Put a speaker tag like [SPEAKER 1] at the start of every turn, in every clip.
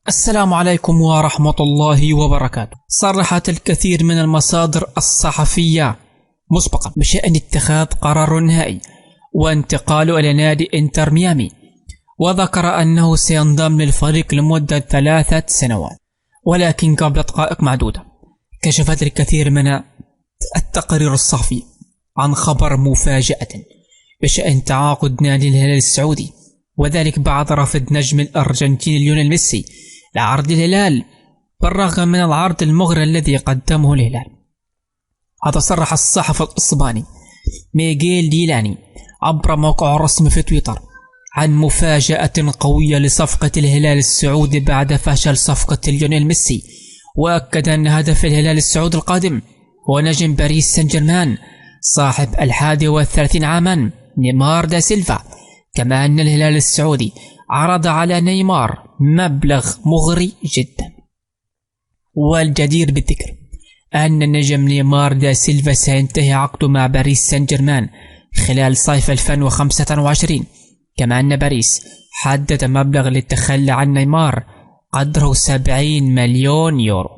[SPEAKER 1] السلام عليكم ورحمة الله وبركاته. صرحت الكثير من المصادر الصحفية مسبقا بشأن اتخاذ قرار نهائي وانتقاله إلى نادي انتر ميامي، وذكر أنه سينضم للفريق لمدة 3 سنوات. ولكن قبل دقائق معدودة كشفت الكثير من التقارير الصحفية عن خبر مفاجأة بشأن تعاقد نادي الهلال السعودي، وذلك بعد رفض نجم الأرجنتيني ليونيل ميسي لعرض الهلال بالرغم من العرض المغري الذي قدمه الهلال. هذا صرح الصحفي الإسباني ميغيل ديلاني عبر موقعه الرسمي في تويتر عن مفاجأة قوية لصفقة الهلال السعودي بعد فشل صفقة ليونيل ميسي، وأكد أن هدف الهلال السعودي القادم هو نجم باريس سان جيرمان صاحب 31 عاما نيمار دا سيلفا. كما أن الهلال السعودي عرض على نيمار مبلغ مغري جدا. والجدير بالذكر أن النجم نيمار دا سيلفا سينتهي عقده مع باريس سان جيرمان خلال صيف 2025. كما أن باريس حدد مبلغ للتخلي عن نيمار قدره 70 مليون يورو.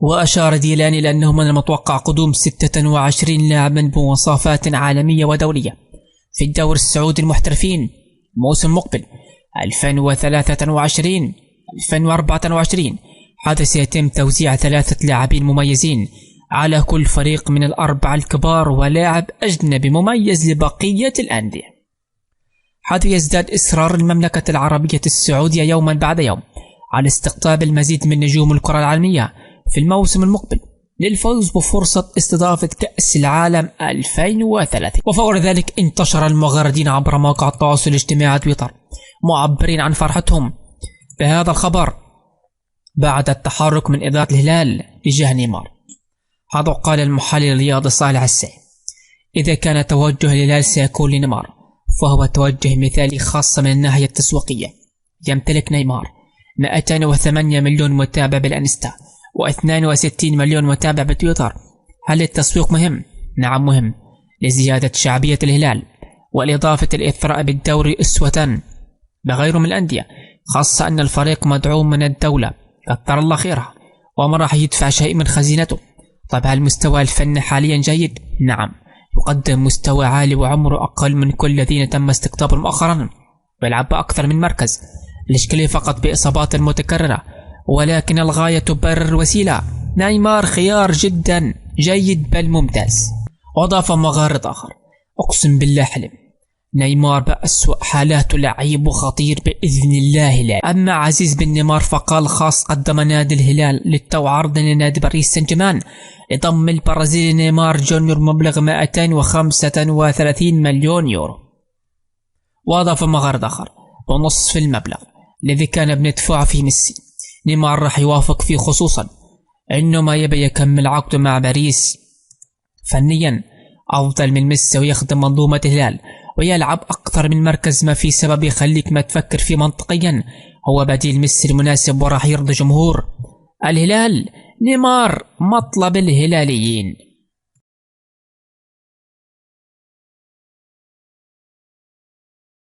[SPEAKER 1] وأشار ديلاني لأنه من المتوقع قدوم 26 لاعبا بمواصفات عالمية ودولية في الدوري السعودي المحترفين الموسم المقبل 2023-2024. هذا سيتم توزيع 3 لاعبين مميزين على كل فريق من ال4 الكبار ولاعب أجنبي مميز لبقية الأندية. هذا يزداد إصرار المملكة العربية السعودية يوما بعد يوم على استقطاب المزيد من نجوم الكرة العالمية في الموسم المقبل للفوز بفرصة استضافة كأس العالم 2030. وفور ذلك انتشر المغردين عبر مواقع التواصل الاجتماعي تويتر معبرين عن فرحتهم بهذا الخبر بعد التحرك من إدارة الهلال تجاه نيمار. هذا قال المحلل الرياضي صالح السعيد: إذا كان توجه الهلال سيكون لنيمار فهو توجه مثالي، خاصة من الناحية التسويقية. يمتلك نيمار 208 مليون متابع بالانستا و62 مليون متابع بتويتر. هل التسويق مهم؟ نعم مهم لزيادة شعبية الهلال والإضافة الإثراء بالدوري أسوة بغيره من الأندية، خاصة أن الفريق مدعوم من الدولة كثر الله خيرها وما راح يدفع شيء من خزينته. طيب هل مستوى الفن حاليا جيد؟ نعم، يقدم مستوى عالي وعمره أقل من كل الذين تم استقطابهم مؤخرا، ويلعب بأكثر من مركز. الإشكالية فقط بإصابات متكررة، ولكن الغاية تبرر الوسيلة. نيمار خيار جدا جيد بل ممتاز. وأضاف مغرد آخر: أقسم بالله حلم نيمار بأسوأ حالاته لعيب وخطير بإذن الله. لا أما عزيز بن نيمار فقال خاص قدم نادي الهلال للتو عرض لنادي باريس سان جيرمان لضم البرازيلي نيمار جونيور مبلغ 235 مليون يورو. وأضاف مغرد آخر: ونصف المبلغ الذي كان بندفعه في ميسي نيمار راح يوافق فيه، خصوصا انه ما يبي يكمل عقده مع باريس فنيا افضل من ميسي ويخدم منظومة الهلال ويلعب اكثر من مركز، ما في سبب يخليك ما تفكر فيه منطقيا. هو بديل ميسي المناسب وراح يرضي جمهور الهلال. نيمار مطلب الهلاليين.